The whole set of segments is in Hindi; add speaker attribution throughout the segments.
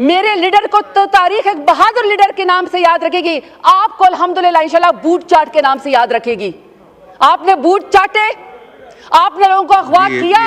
Speaker 1: मेरे लीडर को तो तारीख एक बहादुर लीडर के नाम से याद रखेगी, आपको अल्हम्दुलिल्लाह इंशाल्लाह बूट चाट के नाम से याद रखेगी। आपने बूट चाटे, आपने लोगों को अगवा किया।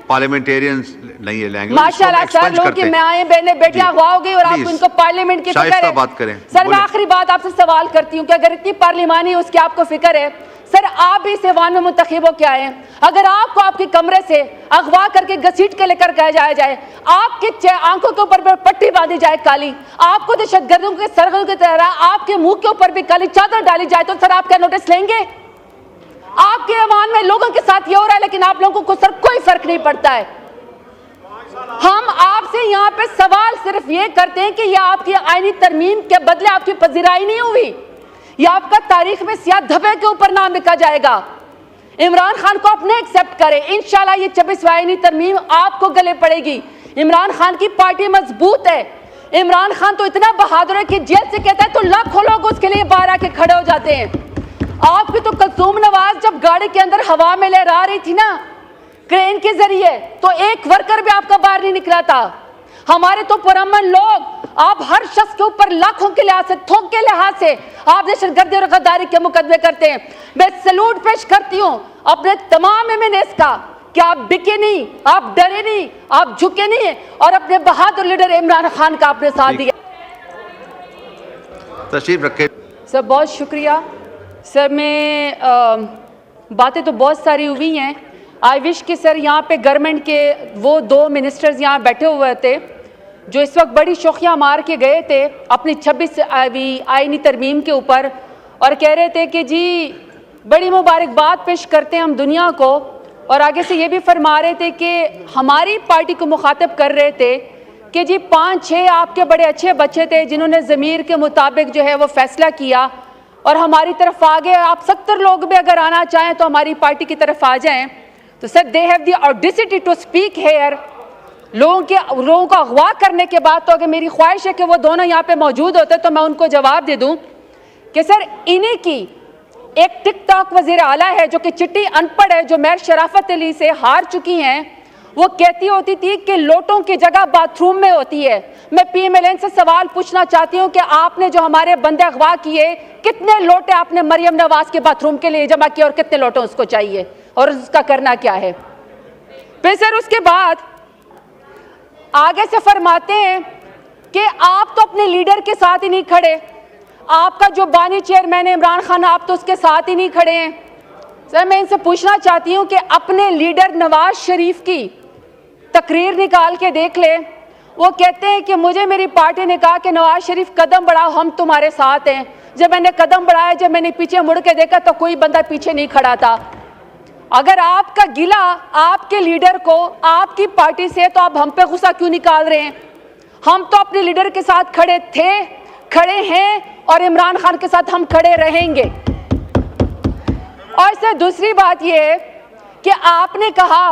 Speaker 2: पार्लियामेंटेरियंस नहीं है लैंग्वेज,
Speaker 1: माशाल्लाह सर, लोगों की माएं बहनें बेटियां अगवा हो गई और आपको इनको पार्लियामेंट की फिक्र है।
Speaker 2: बात करें
Speaker 1: सर, मैं आखिरी बात आपसे सवाल करती हूँ कि अगर इतनी पार्लिमानी उसकी आपको फिक्र है, सर आप भी इस ऐवान में मुंतखब हो के आए हैं, अगर आपको आपके कमरे से अगवा करके घसीट के लेकर कहा जाए, आपके आंखों के ऊपर पट्टी बांधी जाए काली, आपको दहशतगर्दों के सरगों की तरह आपके मुंह के ऊपर भी काली चादर डाली जाए, तो सर आप क्या नोटिस लेंगे? आपके ऐवान में लोगों के साथ ये हो रहा है, लेकिन आप लोगों को सर कोई फर्क नहीं पड़ता है। हम आपसे यहाँ पे सवाल सिर्फ ये करते हैं कि यह आपकी आईनी तरमीम के बदले आपकी पजीराई नहीं हुई, यह आपका तारीख में सियाह धब्बे के ऊपर नाम लिखा जाएगा। इमरान खान को अपने एक्सेप्ट करें, इंशाल्लाह ये 26वीं आईनी तरमीम आपको गले पड़ेगी। इमरान खान की पार्टी मजबूत है, इमरान खान तो इतना बहादुर है कि जेल से कहता है तो लाखों लोग उसके लिए बाहर आके खड़े हो जाते हैं। आपकी तो कुलसूम नवाज जब गाड़ी के अंदर हवा में लहरा रही थी ना क्रेन के जरिए, तो एक वर्कर भी आपका बाहर नहीं निकला था। हमारे तो पुरअमन लोग, आप हर शख्स के ऊपर लाखों के लिहाज से, थोक के लिहाज से आप दहशतगर्दी और गद्दारी के मुकदमे करते हैं। मैं सैल्यूट पेश करती हूँ अपने तमाम एमएनएस का कि आप बिके नहीं, आप डरे नहीं, आप झुके नहीं और अपने बहादुर लीडर इमरान खान का अपने साथ दिया।
Speaker 2: तशरीफ रखे
Speaker 1: सर, बहुत शुक्रिया सर। मैं बातें तो बहुत सारी हुई हैं। आई विश कि सर यहाँ पे गवर्नमेंट के वो 2 मिनिस्टर्स यहाँ बैठे हुए थे जो इस वक्त बड़ी शोखियाँ मार के गए थे अपनी 26वीं आईनी तरमीम के ऊपर और कह रहे थे कि जी बड़ी मुबारकबाद पेश करते हैं हम दुनिया को, और आगे से ये भी फरमा रहे थे कि हमारी पार्टी को मुखातब कर रहे थे कि जी 5-6 आपके बड़े अच्छे बच्चे थे जिन्होंने ज़मीर के मुताबिक जो है वो फैसला किया और हमारी तरफ आ गए। आप 70 लोग भी अगर आना चाहें तो हमारी पार्टी की तरफ आ जाएं। तो sir, they have the audacity to speak here. लोगों को अगवा करने के बाद तो अगर मेरी ख्वाहिश है कि वो दोनों यहाँ पे मौजूद होते तो मैं उनको जवाब दे दूं कि सर इन्हीं की एक टिकटॉक वज़ीर आला है जो कि चिट्टी अनपढ़ है, जो मेयर शराफत अली से हार चुकी हैं, वो कहती होती थी कि लोटों की जगह बाथरूम में होती है। मैं पीएमएलएन से सवाल पूछना चाहती हूँ कि आपने जो हमारे बंदे अगवा किए, कितने लोटे आपने मरियम नवाज के बाथरूम के लिए जमा किए और कितने लोटे उसको चाहिए और उसका करना क्या है? फिर सर उसके बाद आगे से फरमाते हैं कि आप तो अपने लीडर के साथ ही नहीं खड़े, आपका जो बानी चेयरमैन है इमरान खान, आप तो उसके साथ ही नहीं खड़े हैं। सर, मैं इनसे पूछना चाहती हूँ कि अपने लीडर नवाज शरीफ की तकरीर निकाल के देख ले। वो कहते हैं कि मुझे मेरी पार्टी ने कहा कि नवाज शरीफ कदम बढ़ाओ, हम तुम्हारे साथ हैं। जब मैंने कदम बढ़ाया, जब मैंने पीछे मुड़ के देखा तो कोई बंदा पीछे नहीं खड़ा था। अगर आपका गिला आपके लीडर को आपकी पार्टी से, तो आप हम पे गुस्सा क्यों निकाल रहे हैं? हम तो अपने लीडर के साथ खड़े थे, खड़े हैं और इमरान खान के साथ हम खड़े रहेंगे। और सर दूसरी बात यह है कि आपने कहा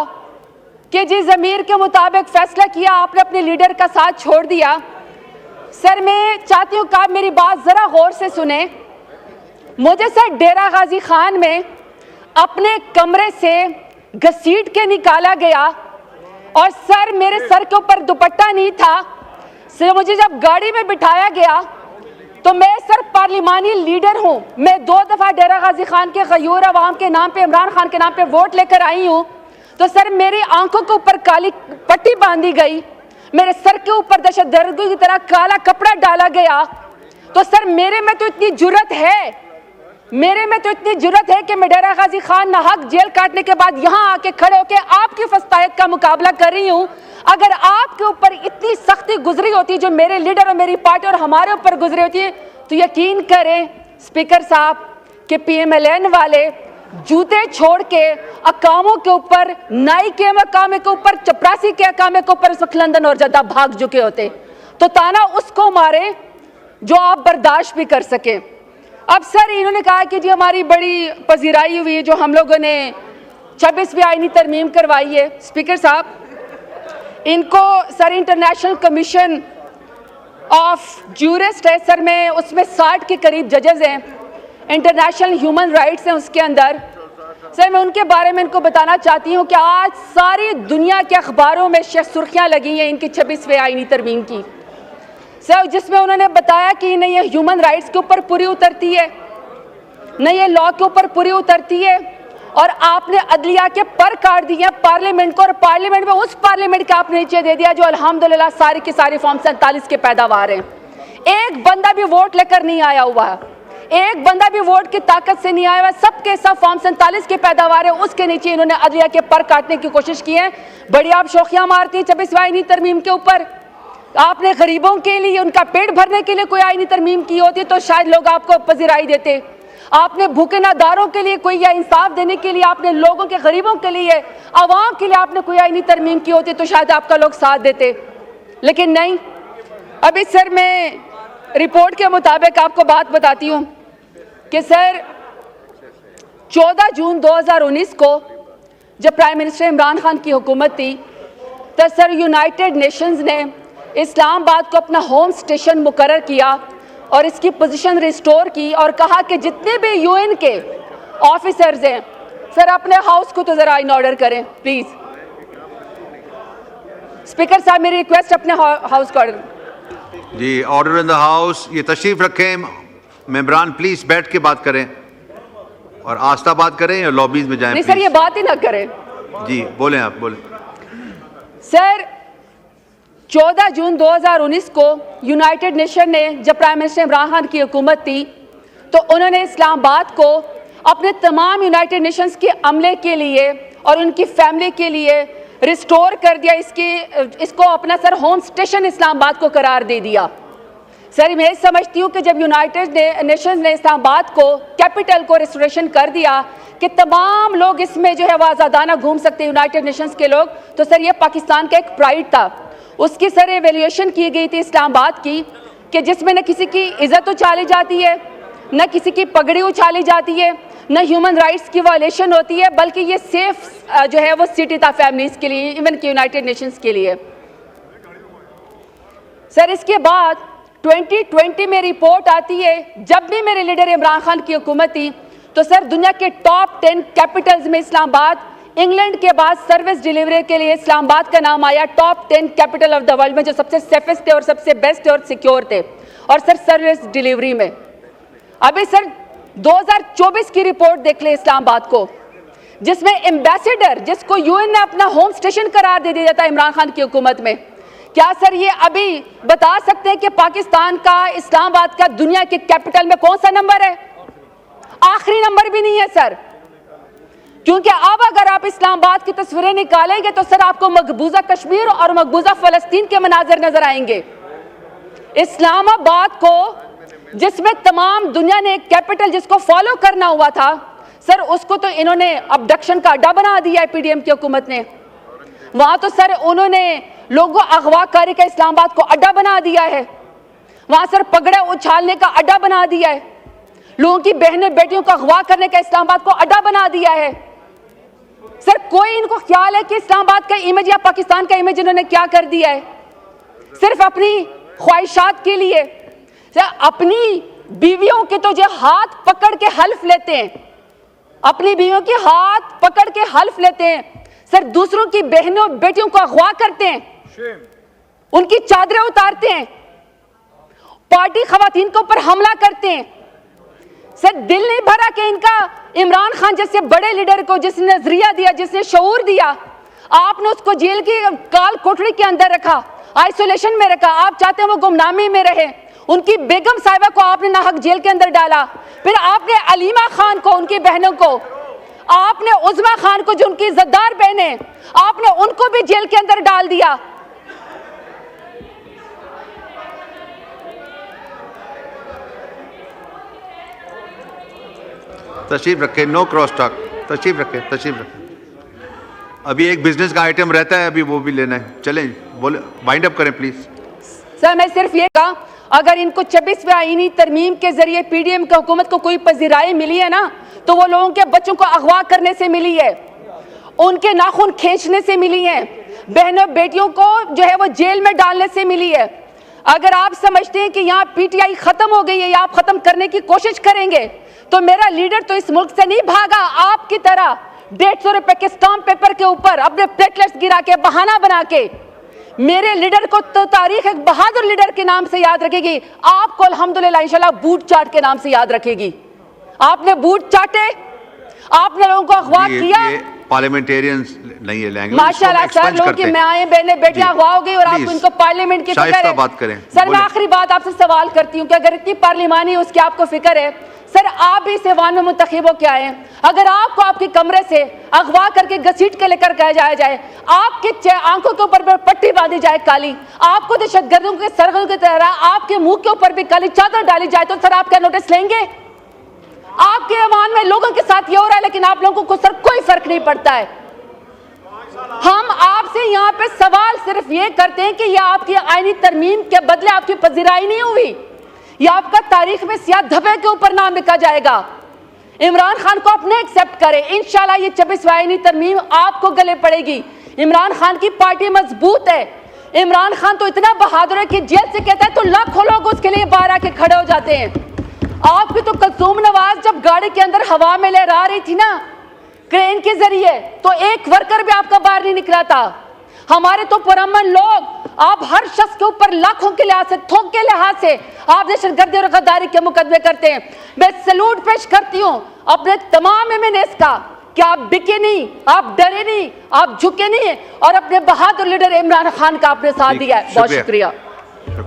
Speaker 1: कि जी ज़मीर के मुताबिक फैसला किया, आपने अपने लीडर का साथ छोड़ दिया। सर, मैं चाहती हूँ कि आप मेरी बात ज़रा गौर से सुने। मुझे सर डेरा गाजी खान में अपने कमरे से घसीट के निकाला गया और सर मेरे सर के ऊपर दुपट्टा नहीं था। सर, मुझे जब गाड़ी में बिठाया गया तो मैं सर पार्लिमानी लीडर हूँ, मैं 2 दफ़ा डेरा गाजी खान के गयूर अवाम के नाम पे, इमरान खान के नाम पे वोट लेकर आई हूँ। तो सर मेरी आंखों के ऊपर काली पट्टी बांधी गई, मेरे सर के ऊपर दहशतगर्दी की तरह काला कपड़ा डाला गया। तो सर मेरे में तो इतनी जुर्रत है, कि मैं डेरा गाजी खान नाहक जेल काटने के बाद यहाँ आके खड़े होकर आपकी फस्तायत का मुकाबला कर रही हूँ। अगर आपके ऊपर इतनी सख्ती गुजरी होती जो मेरे लीडर और मेरी पार्टी और हमारे ऊपर गुजरी होती है, तो यकीन करें स्पीकर साहब कि पीएमएलएन वाले जूते छोड़ के अकामों के ऊपर, नाई के अकामे के ऊपर, चपरासी के अकामे के ऊपर उस वक्त लंदन और जद्दा भाग चुके होते। तो ताना उसको मारे जो आप बर्दाश्त भी कर सके। अब सर इन्होंने कहा कि जी हमारी बड़ी पजीराई हुई है जो हम लोगों ने 26वीं आईनी तरमीम करवाई है। स्पीकर साहब, इनको sir international commission of jurist है सर, में उसमें 60 के करीब जजेस हैं, इंटरनेशनल ह्यूमन राइट्स हैं उसके अंदर। सर मैं उनके बारे में इनको बताना चाहती हूँ कि आज सारी दुनिया के अखबारों में सुर्खियाँ लगी हैं इनकी 26वीं आईनी तरमीम की। सर जिसमें उन्होंने बताया कि नहीं ये ह्यूमन राइट्स के ऊपर पूरी उतरती है, नहीं ये लॉ के ऊपर पूरी उतरती है, और आपने अदलिया के पर काट दिए पार्लियामेंट को, और पार्लियामेंट में उस पार्लियामेंट का आपने नीचे दे दिया जो अल्हम्दुलिल्लाह सारी की सारी फॉर्म 47 के पैदावार हैं। एक बंदा भी वोट लेकर नहीं आया हुआ है, एक बंदा भी वोट की ताकत से नहीं आया हुआ, सबके सब फॉर्म 47 के पैदावार है, उसके नीचे इन्होंने अदलिया के पर काटने की कोशिश की है। बड़ी आप शौकियां मारती हैं 26वीं आईनी तरमीम के ऊपर। आपने गरीबों के लिए, उनका पेट भरने के लिए कोई आईनी तरमीम की होती तो शायद लोग आपको पजीराई देते। आपने भूखे नादारों के लिए कोई, या इंसाफ देने के लिए आपने लोगों के, गरीबों के लिए, अवाम के लिए आपने कोई आईनी तरमीम की होती तो शायद आपका लोग साथ देते, लेकिन नहीं। अभी सर मैं रिपोर्ट के मुताबिक आपको बात बताती हूँ कि सर 14 जून 2019 को जब प्राइम मिनिस्टर इमरान खान की हुकूमत थी तो सर यूनाइटेड नेशंस ने इस्लामाबाद को अपना होम स्टेशन मुकर्रर किया और इसकी पोजीशन रिस्टोर की और कहा कि जितने भी यूएन के ऑफिसर्स हैं सर अपने हाउस को तो ज़रा इन ऑर्डर करें प्लीज़। स्पीकर साहब मेरी रिक्वेस्ट अपने हाउस को ऑर्डर।
Speaker 2: जी, ऑर्डर इन द हाउस। ये तशरीफ रखें मेंबरान, प्लीज बैठ के बात करें और आस्था बात करें या लॉबीज में जाएं।
Speaker 1: नहीं सर ये बात ही ना करें।
Speaker 2: जी बोलें, आप बोलें।
Speaker 1: सर 14 जून 2019 को यूनाइटेड नेशन ने जब प्राइम मिनिस्टर इमरान खान की हुकूमत थी तो उन्होंने इस्लामाबाद को अपने तमाम यूनाइटेड नेशंस के अमले के लिए और उनकी फैमिली के लिए रिस्टोर कर दिया, इसको अपना सर होम स्टेशन इस्लामाबाद को करार दे दिया। सर मैं समझती हूँ कि जब यूनाइटेड नेशंस ने इस्लामाबाद को, कैपिटल को रिस्टोरेशन कर दिया कि तमाम लोग इसमें जो है वो आज़ादाना घूम सकते हैं यूनाइटेड नेशंस के लोग, तो सर ये पाकिस्तान का एक प्राइड था। उसकी सर एवेल्यूएशन की गई थी इस्लामाबाद की कि जिसमें न किसी की इज्जत उछाली जाती है, न किसी की पगड़ी उछाली जाती है, न ह्यूमन राइट्स की वायलेशन होती है, बल्कि ये सेफ जो है वो सिटी था फैमिलीज के लिए, इवन कि यूनाइटेड नेशंस के लिए। सर इसके बाद 2020 में रिपोर्ट आती है, जब भी मेरे लीडर इमरान खान की हुकूमत थी तो सर दुनिया के टॉप 10 कैपिटल्स में इस्लामाबाद, इंग्लैंड के बाद सर्विस डिलीवरी के लिए इस्लामाबाद का नाम आया top 10 capital of the world में, जो सबसे सेफेस्ट थे और सबसे बेस्ट और सिक्योर थे, और सर सर्विस डिलीवरी में। अभी सर 2024 की रिपोर्ट देख ले इस्लामाबाद को, जिसमें एम्बेसडर, जिसको यूएन ने अपना होम स्टेशन करार दे दिया था इमरान खान की हुकूमत में, क्या सर ये अभी बता सकते हैं कि पाकिस्तान का, इस्लामाबाद का दुनिया के कैपिटल में कौन सा नंबर है? आखिरी नंबर भी नहीं है सर, क्योंकि अब अगर आप इस्लामाबाद की तस्वीरें निकालेंगे तो सर आपको मकबूजा कश्मीर और मकबूजा फलस्तीन के मनाजर नजर आएंगे। इस्लामाबाद को, जिसमें तमाम दुनिया ने एक कैपिटल जिसको फॉलो करना हुआ था सर, उसको तो इन्होंने अबडक्शन का अड्डा बना दिया है पीडीएम की हुकूमत ने। वहां तो सर उन्होंने लोगों अगवाकारी का इस्लामाबाद को अड्डा बना दिया है, वहां सर पगड़े उछालने का अड्डा बना दिया है, लोगों की बहनें बेटियों को अगवा करने का इस्लामाबाद को अड्डा बना दिया है। सर कोई इनको ख्याल है कि इस्लामाबाद का इमेज या पाकिस्तान का इमेज इन्होंने क्या कर दिया है? सिर्फ अपनी ख्वाहिशात के लिए सर अपनी बीवियों के तो जो हाथ पकड़ के हल्फ लेते हैं, अपनी बीवियों के हाथ पकड़ के हल्फ लेते हैं, सर दूसरों की बहनों बेटियों को अगवा करते हैं, उनकी चादरें उतारते हैं, पार्टी खवातीन के ऊपर हमला करते हैं। सर दिल नहीं भरा कि इनका इमरान खान जैसे बड़े लीडर को, जिसने नजरिया दिया, जिसने शऊर दिया, आपने उसको जेल की काल कोठरी के अंदर रखा, आइसोलेशन में रखा। आप चाहते हैं वो गुमनामी में रहे। उनकी बेगम साहिबा को आपने नाहक जेल के अंदर डाला, फिर आपने अलीमा खान को, उनकी बहनों को, आपने उज़मा खान को, जो उनकी इज्जतदार बहनें, आपने उनको भी जेल के अंदर डाल दिया।
Speaker 2: तशरीफ रखें, नो क्रॉस टॉक। तशरीफ रखें, तशरीफ रखें। अभी एक बिजनेस का आइटम रहता है, अभी वो भी लेना है। चलें, बोले, वाइंड अप करें प्लीज।
Speaker 1: सर मैं सिर्फ ये कहा, अगर इनको 26वीं आईनी तरमीम के जरिए पीडीएम की हुकूमत को कोई पजीराई मिली है ना, तो वो लोगों के बच्चों को अगवा करने से मिली है, उनके नाखून खींचने से मिली है, बहनों बेटियों को जो है वो जेल में डालने से मिली है। अगर आप समझते हैं कि यहाँ पीटीआई खत्म हो गई है या आप खत्म करने की कोशिश करेंगे, तो मेरा लीडर तो इस मुल्क से नहीं भागा आपकी तरह 150 रुपए के स्टाम्प पेपर के ऊपर अपने प्लेटलेट्स गिरा के, बहाना बना के। मेरे लीडर को तो तारीख एक बहादुर लीडर के नाम से याद रखेगी, आपको अल्हम्दुलिल्लाह इंशाल्लाह बूट चाट के नाम से याद रखेगी। आपने बूट चाटे, आपने लोगों को अगवा किया।
Speaker 2: पार्लियामेंटेरियंस नहीं है लैंग्वेज,
Speaker 1: माशाल्लाह सर, लोगों की माएं बहनें बेटियां अगवा हो गई और आप इनको पार्लियामेंट की फिक्र है।
Speaker 2: बात करें
Speaker 1: सर, मैं आखिरी बात आपसे सवाल करती हूँ कि अगर इतनी पार्लिमानी उसकी आपको फिक्र है, सर आप भी इस ऐवान में मुंतखब हो के आए हैं, अगर आपको आपके कमरे से अगवा करके घसीट के लेकर कहा जाए, आपके आंखों के ऊपर पट्टी बांधी जाए काली, आपको दहशतगर्दों के सरगर्दों की तरह आपके मुंह के ऊपर भी काली चादर डाली जाए, तो सर आप क्या नोटिस लेंगे? आपके ऐवान में लोगों के साथ ये हो रहा है, लेकिन आप लोगों को सर कोई फर्क नहीं पड़ता है। हम आपसे यहाँ पे सवाल सिर्फ ये करते हैं कि यह आपकी आईनी तरमीम के बदले आपकी पजीराई नहीं हुई, यह आपका तारीख में सियाह धब्बे के ऊपर नाम लिखा जाएगा। इमरान खान को अपने एक्सेप्ट करें, इंशाल्लाह ये 26वीं आईनी तरमीम आपको गले पड़ेगी। इमरान खान की पार्टी मजबूत है, इमरान खान तो इतना बहादुर है कि जेल से कहता है तो लाखों लोग उसके लिए बाहर आके खड़े हो जाते हैं। आपकी तो कुलसूम नवाज जब गाड़ी के अंदर हवा में लहरा रही थी ना क्रेन के जरिए, तो एक वर्कर भी आपका बाहर नहीं निकला था। हमारे तो पुरअमन लोग, आप हर शख्स के ऊपर लाखों के लिहाज से, थोक के लिहाज से आप दहशतगर्दी और गद्दारी के मुकदमे करते हैं। मैं सैल्यूट पेश करती हूँ अपने तमाम एमएनएस का कि आप बिके नहीं, आप डरे नहीं, आप झुके नहीं, और अपने बहादुर लीडर इमरान खान का आपने साथ दिया है। बहुत शुक्रिया।